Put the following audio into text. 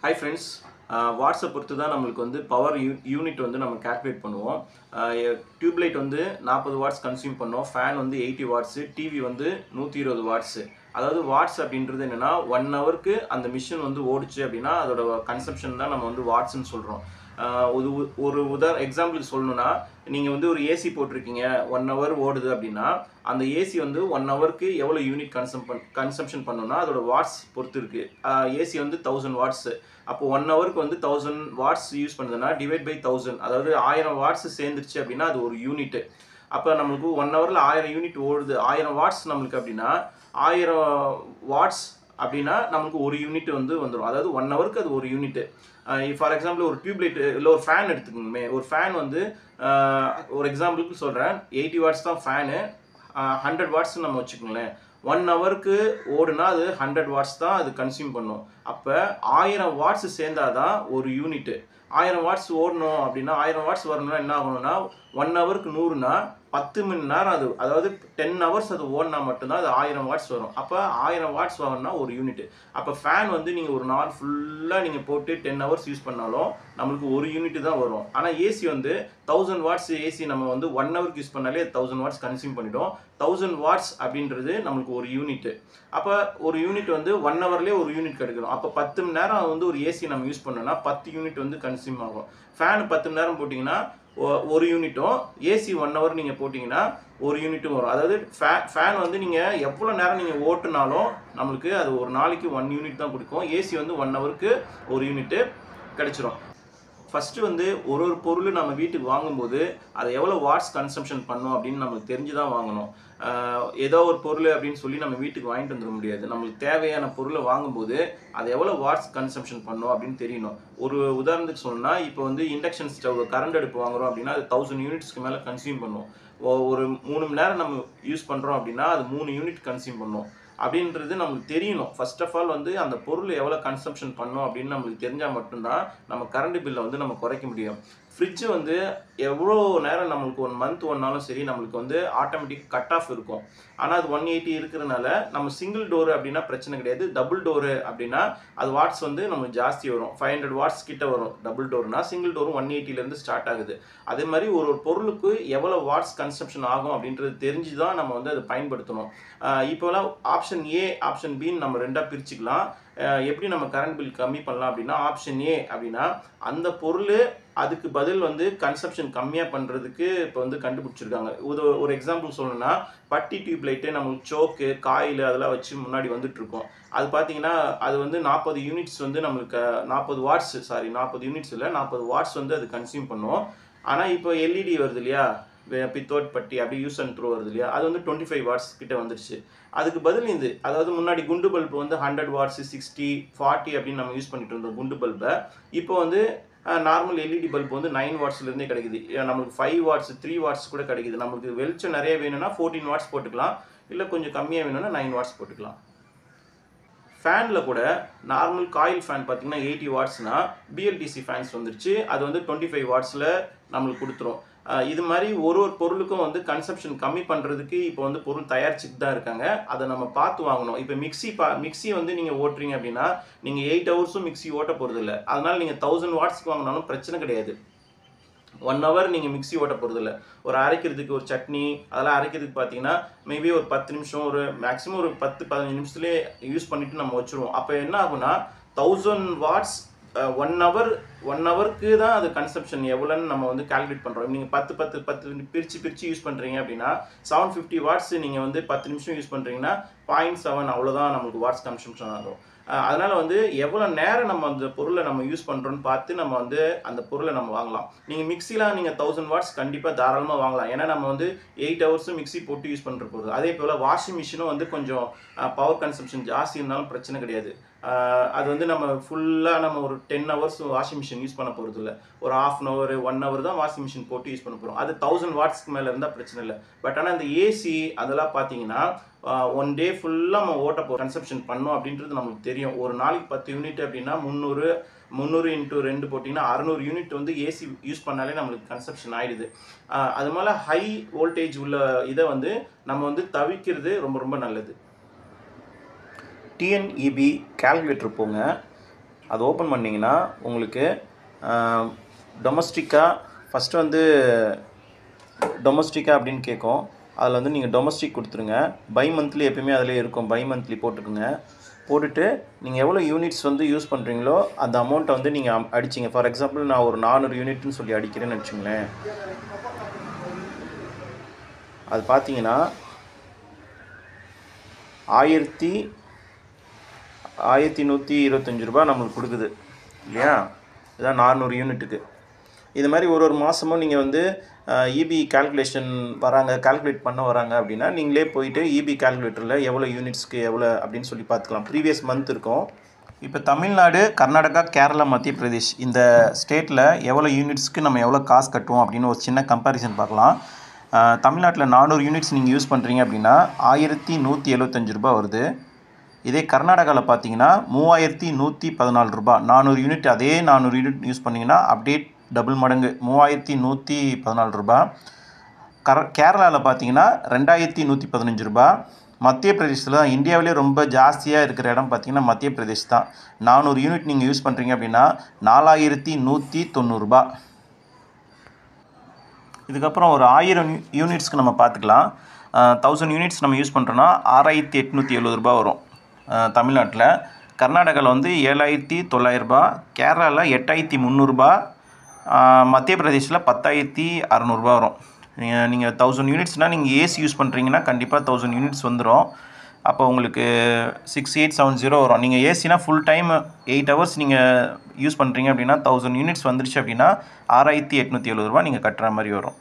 Hi friends, WhatsApp பொறுத்து தான் நம்மளுக்கு வந்து பவர் யூனிட் வந்து நம்ம கால்குலேட் பண்ணுவோம். டியூப்லைட் வந்து 40 வாட்ஸ் கன்சியூம் பண்ணோம், ஃபேன் வந்து 80 வாட்ஸு, டிவி வந்து 120 வாட்ஸு. அதாவது வாட்ஸ் அப்படின்றது என்னென்னா 1 ஹவருக்கு அந்த மிஷின் வந்து ஓடிச்சு அப்படின்னா அதோட கன்சப்ஷன் தான் நம்ம வந்து வாட்ஸ்ன்னு சொல்கிறோம். ஒரு எக்ஸாம்பிளுக்கு சொல்லணும்னா நீங்கள் வந்து ஒரு ஏசி போட்டிருக்கீங்க 1 ஹவர் ஓடுது அப்படின்னா அந்த ஏசி வந்து 1 ஹவருக்கு எவ்வளோ யூனிட் கன்சம்ஷன் பண்ணணும்னா அதோட வாட்ஸ் பொறுத்து இருக்குது. ஏசி வந்து 1000 வாட்ஸு, அப்போ 1 ஹவருக்கு வந்து 1000 வாட்ஸ் யூஸ் பண்ணுதுன்னா டிவைட் பை 1000, அதாவது 1000 வாட்ஸ் சேர்ந்துருச்சு அப்படின்னா அது ஒரு யூனிட்டு. அப்போ நம்மளுக்கு 1 ஹவரில் 1000 யூனிட் ஓடுது, 1000 வாட்ஸ் நம்மளுக்கு அப்படின்னா 1000 வாட்ஸ் அப்படின்னா நமக்கு ஒரு யூனிட் வந்து வந்துடும். அதாவது 1 ஹவருக்கு அது ஒரு யூனிட்டு. ஃபார் எக்ஸாம்பிள் ஒரு டியூப்லைட் இல்லை ஒரு ஃபேன் எடுத்துக்கோங்க. ஒரு ஃபேன் வந்து ஒரு எக்ஸாம்பிளுக்கு சொல்கிறேன், 80 வாட்ஸ் தான் ஃபேனு, 100 வாட்ஸ் நம்ம வச்சுக்கோங்களேன். 1 ஹவருக்கு ஓடுனா அது 100 வாட்ஸ் தான் அது கன்சியூம் பண்ணும். அப்போ 1000 வாட்ஸ் சேர்ந்தாதான் ஒரு யூனிட்டு. 1000 வாட்ஸ் ஓடணும் அப்படின்னா 1000 வாட்ஸ் வரணும்னா என்ன ஆகணும்னா 1 ஹவருக்கு 100னா 10 மணி நேரம் அது, அதாவது 10 ஹவர்ஸ் அது ஓடினா மட்டும்தான் அது 1000 வாட்ஸ் வரும். அப்போ 1000 வாட்ஸ் வரணும்னா ஒரு யூனிட். அப்போ ஃபேன் வந்து நீங்கள் ஒரு நாள் ஃபுல்லாக நீங்கள் போட்டு 10 ஹவர்ஸ் யூஸ் பண்ணாலும் நம்மளுக்கு ஒரு யூனிட் தான் வரும். ஆனால் ஏசி வந்து 1000 வாட்ஸ் ஏசி நம்ம வந்து 1 ஹவருக்கு யூஸ் பண்ணாலே 1000 வாட்ஸ் கன்சியூம் பண்ணிடும். 1000 வாட்ஸ் அப்படின்றது நம்மளுக்கு ஒரு யூனிட். அப்போ ஒரு யூனிட் வந்து 1 ஹவர்லேயே ஒரு யூனிட் கிடைக்கணும். அப்போ 10 மணி நேரம் வந்து ஒரு ஏசி நம்ம யூஸ் பண்ணோம்னா 10 யூனிட் வந்து கன்சியூம் ஆகும். ஃபேன் 10 மணி நேரம் போட்டிங்கன்னா ஒரு யூனிட்டும், ஏசி 1 ஹவர் நீங்கள் போட்டிங்கன்னா ஒரு யூனிட்டும் வரும். அதாவது ஃபேன் வந்து நீங்கள் எவ்வளோ நேரம் நீங்கள் ஓட்டுனாலும் நம்மளுக்கு அது ஒரு நாளைக்கு 1 யூனிட் தான் கொடுக்கும். ஏசி வந்து 1 ஹவருக்கு ஒரு யூனிட்டு கிடைச்சிரும். ஃபஸ்ட்டு வந்து ஒரு பொருள் நம்ம வீட்டுக்கு வாங்கும்போது அதை எவ்வளோ வாட்ஸ் கன்சம்ஷன் பண்ணும் அப்படின்னு நமக்கு தெரிஞ்சு தான் வாங்கணும். ஏதோ ஒரு பொருள் அப்படின்னு சொல்லி நம்ம வீட்டுக்கு வாங்கிட்டு வந்துட முடியாது. நம்மளுக்கு தேவையான பொருளை வாங்கும்போது அது எவ்வளோ வாட்ஸ் கன்சம்ஷன் பண்ணும் அப்படின்னு தெரியணும். ஒரு உதாரணத்துக்கு சொல்லணும்னா, இப்போ வந்து இண்டக்ஷன் ஸ்டவ் கரண்ட் அடுப்பு வாங்குறோம் அப்படின்னா அது 1000 யூனிட்ஸ்க்கு மேலே கன்சியூம் பண்ணும். ஒரு 3 மணி நேரம் நம்ம யூஸ் பண்ணுறோம் அப்படின்னா அது 3 யூனிட் கன்சியூம் பண்ணும் அப்படின்றது நம்மளுக்கு தெரியணும். ஃபர்ஸ்ட் ஆஃப் ஆல் வந்து அந்த பொருள் எவ்வளோ கன்சம்ஷன் பண்ணும் அப்படின்னு நம்மளுக்கு தெரிஞ்சால் மட்டும்தான் நம்ம கரண்ட் பில்லை வந்து நம்ம குறைக்க முடியும். ஃப்ரிட்ஜு வந்து எவ்வளோ நேரம் நம்மளுக்கு 1 மந்த் ஓடினாலும் சரி நம்மளுக்கு வந்து ஆட்டோமேட்டிக் கட் ஆஃப் இருக்கும். ஆனால் அது 180 இருக்கிறதுனால நம்ம சிங்கிள் டோரு அப்படின்னா பிரச்சனை கிடையாது. டபுள் டோரு அப்படின்னா அது வாட்ஸ் வந்து நம்மளுக்கு ஜாஸ்தி வரும். 500 வாட்ஸ் கிட்ட வரும் டபுள் டோர்னா. சிங்கிள் டோரும் 180லேருந்து ஸ்டார்ட் ஆகுது. அதே மாதிரி ஒரு பொருளுக்கு எவ்வளோ வாட்ஸ் கன்சம்ஷன் ஆகும் அப்படின்றது தெரிஞ்சு தான் நம்ம வந்து அதை பயன்படுத்தணும். இப்போலாம் ஆப்ஷன் ஏ ஆப்ஷன் பின்னு நம்ம ரெண்டாக பிரிச்சுக்கலாம். எப்படி நம்ம கரண்ட் பில் கம்மி பண்ணலாம் அப்படின்னா, ஆப்ஷன் ஏ அப்படின்னா அந்த பொருள் அதுக்கு பதில் வந்து கன்சப்ஷன் கம்மியாக பண்ணுறதுக்கு இப்போ வந்து கண்டுபிடிச்சிருக்காங்க. ஒரு எக்ஸாம்பிள் சொல்லணும்னா, பட்டி டியூப்லைட்டு நம்மளுக்கு சோக்கு காயில் அதெல்லாம் வச்சு முன்னாடி வந்துட்டுருக்கோம். அது பார்த்தீங்கன்னா அது வந்து 40 யூனிட்ஸ் வந்து நம்மளுக்கு 40 வாட்ஸ், 40 யூனிட்ஸ் இல்லை 40 வாட்ஸ் வந்து அது கன்சியூம் பண்ணும். ஆனால் இப்போ எல்இடி வருது இல்லையா, பித்தோட் பட்டி அப்படி யூஸ் அண்ட் த்ரோ வருது இல்லையா, அது வந்து 25 வாட்ஸ் கிட்ட வந்துருச்சு. அதுக்கு பதில் இது, அதாவது முன்னாடி குண்டு பல்பு வந்து 100 வாட்ஸ் 60 40 அப்படின்னு நம்ம யூஸ் பண்ணிட்டு இருந்தோம் குண்டு பல்பை. இப்போ வந்து நார்மல் எல்இடி பல்பு வந்து 9 வாட்ஸ்லேருந்தே கிடைக்குது. நம்மளுக்கு 5 வாட்ஸ் 3 வாட்ஸ் கூட கிடைக்குது. நம்மளுக்கு வெளிச்சம் நிறைய வேணும்னா 14 வாட்ஸ் போட்டுக்கலாம், இல்லை கொஞ்சம் கம்மியாக வேணும்னா 9 வாட்ஸ் போட்டுக்கலாம். ஃபேனில் கூட நார்மல் காயில் ஃபேன் பார்த்தீங்கன்னா 80 வாட்ஸ்னா பிஎல்டிசி ஃபேன்ஸ் வந்துருச்சு. அது வந்து 25 வாட்ஸில் நம்மளுக்கு கொடுத்துரும். இது மாதிரி ஒரு பொருளுக்கும் வந்து கன்சப்ஷன் கம்மி பண்ணுறதுக்கு இப்போ வந்து பொருள் தயாரிச்சுட்டு தான் இருக்காங்க. அதை நம்ம பார்த்து வாங்கணும். இப்போ மிக்சி வந்து நீங்கள் ஓட்டுறீங்க அப்படின்னா நீங்கள் 8 ஹவர்ஸும் மிக்சி ஓட்ட போகிறது இல்லை. அதனால் நீங்கள் 1000 வாட்ஸ்க்கு வாங்கினாலும் பிரச்சனை கிடையாது. 1 ஹவர் நீங்கள் மிக்சி ஓட்ட போகிறதில்ல. ஒரு அரைக்கிறதுக்கு ஒரு சட்னி அதெல்லாம் அரைக்கிறதுக்கு பார்த்தீங்கன்னா மேபி ஒரு 10 நிமிஷம், ஒரு மேக்ஸிமம் ஒரு 10-15 நிமிஷத்துலேயே யூஸ் பண்ணிவிட்டு நம்ம வச்சுருவோம். அப்போ என்ன ஆகுனா 1000 வாட்ஸ் 1 ஹவருக்கு தான் அது கன்சப்ஷன் எவ்வளோன்னு நம்ம வந்து கால்குலேட் பண்ணுறோம். நீங்கள் 10 பிரித்து யூஸ் பண்ணுறீங்க அப்படின்னா 750 வாட்ஸ் நீங்கள் வந்து 10 நிமிஷம் யூஸ் பண்ணுறீங்கன்னா 0.7 அவ்வளோதான் நம்மளுக்கு வாட்ஸ் கன்சம்ஷன் ஆகும். அதனால் வந்து எவ்வளோ நேரம் நம்ம அந்த பொருளை நம்ம யூஸ் பண்ணுறோன்னு பார்த்து நம்ம வந்து அந்த பொருளை நம்ம வாங்கலாம். நீங்கள் மிக்சிலாம் நீங்கள் 1000 வாட்ஸ் கண்டிப்பாக தாராளமாக வாங்கலாம். ஏன்னா நம்ம வந்து 8 ஹவர்ஸும் மிக்சி போட்டு யூஸ் பண்ணுற போகிறது. அதே போல் வாஷிங் மிஷினும் வந்து கொஞ்சம் பவர் கன்சம்ஷன் ஜாஸ்தி இருந்தாலும் பிரச்சனை கிடையாது. அது வந்து நம்ம ஃபுல்லாக நம்ம ஒரு 10 ஹவர்ஸ் வாஷிங் மிஷின் யூஸ் பண்ண போகிறது இல்லை. ஒரு 1/2 ஹவர் 1 ஹவர் தான் வாஷிங் மிஷின் போட்டு யூஸ் பண்ண போகிறோம். அது 1000 வாட்ஸ்க்கு மேலே இருந்தால் பிரச்சனை இல்லை. பட் ஆனால் இந்த ஏசி அதெல்லாம் பார்த்தீங்கன்னா 1 டே ஃபுல்லாக நம்ம ஓட்ட கன்சப்ஷன் பண்ணோம் அப்படின்றது நமக்கு தெரியும். ஒரு நாளைக்கு 10 யூனிட் அப்படின்னா 300 × 2 போட்டிங்கன்னா 600 யூனிட் வந்து ஏசி யூஸ் பண்ணாலே நம்மளுக்கு கன்சப்ஷன் ஆகிடுது. அது மேலே ஹை வோல்டேஜ் உள்ள இதை வந்து நம்ம வந்து தவிர்க்கிறது ரொம்ப ரொம்ப நல்லது. டிஎன்இபி கால்குலேட்டர் போங்க. அது ஓப்பன் பண்ணிங்கன்னா உங்களுக்கு டொமஸ்டிக்கா ஃபஸ்ட்டு வந்து டொமஸ்டிக்கா அப்படின்னு கேட்கும். அதில் வந்து நீங்கள் டொமஸ்டிக் கொடுத்துருங்க. பை மந்த்லி எப்பயுமே அதிலே இருக்கும், பை மந்த்லி போட்டுக்குங்க. போட்டுட்டு நீங்கள் எவ்வளோ யூனிட்ஸ் வந்து யூஸ் பண்ணுறீங்களோ அந்த அமௌண்ட்டை வந்து நீங்கள் அடிச்சிங்க. ஃபார் எக்ஸாம்பிள் நான் ஒரு 400 யூனிட்னு சொல்லி அடிக்கிறேன்னு வச்சுங்களேன். அது பார்த்தீங்கன்னா 1125 ரூபா நம்மளுக்கு கொடுக்குது இல்லையா? இதுதான் 400 யூனிட்டுக்கு. இது மாதிரி ஒரு மாதமும் நீங்கள் வந்து இபி கால்குலேஷன் கால்குலேட் பண்ண வராங்க அப்படின்னா நீங்களே போயிட்டு இபி கால்குலேட்டரில் எவ்வளோ யூனிட்ஸ்க்கு எவ்வளோ அப்படின்னு சொல்லி பார்த்துக்கலாம். ப்ரீவியஸ் மந்த் இருக்கும். இப்போ தமிழ்நாடு, கர்நாடகா, கேரளா, மத்திய பிரதேஷ் இந்த ஸ்டேட்டில் எவ்வளோ யூனிட்ஸ்க்கு நம்ம எவ்வளோ காசு கட்டுவோம் அப்படின்னு ஒரு சின்ன கம்பேரிசன் பார்க்கலாம். தமிழ்நாட்டில் 400 யூனிட்ஸ் நீங்கள் யூஸ் பண்ணுறீங்க அப்படின்னா 1175 ரூபா வருது. இதே கர்நாடகாவில் பார்த்தீங்கன்னா 3114 ரூபா. 400 யூனிட், அதே 400 யூனிட் யூஸ் பண்ணிங்கன்னா அப்படியே டபுள் மடங்கு 3114 ரூபா. கேரளாவில் பார்த்தீங்கன்னா 2115 ரூபா. மத்திய பிரதேசத்தில் தான் இந்தியாவிலே ரொம்ப ஜாஸ்தியாக இருக்கிற இடம் பார்த்தீங்கன்னா மத்திய பிரதேஷ் தான். 400 யூனிட் நீங்கள் யூஸ் பண்ணுறீங்க அப்படின்னா 4190 ரூபா. இதுக்கப்புறம் ஒரு 1000 யூனிட்ஸ்க்கு நம்ம பார்த்துக்கலாம். 1000 யூனிட்ஸ் நம்ம யூஸ் பண்ணுறோன்னா 6870 ரூபா வரும் தமிழ்நாட்டில். கர்நாடகாவில் வந்து 7900 ரூபா, கேரளாவில் 8300 ரூபா, மத்திய பிரதேஷில் 10600 ரூபா வரும். நீங்கள் 1000 யூனிட்ஸ்னால் நீங்கள் ஏசி யூஸ் பண்ணுறீங்கன்னா கண்டிப்பாக 1000 யூனிட்ஸ் வந்துடும். அப்போ உங்களுக்கு 6870 வரும். நீங்கள் ஏசினா ஃபுல் டைம் 8 ஹவர்ஸ் நீங்கள் யூஸ் பண்ணுறீங்க அப்படின்னா 1000 யூனிட்ஸ் வந்துருச்சு அப்படின்னா 6870 ரூபா நீங்கள் கட்டுற மாதிரி வரும்.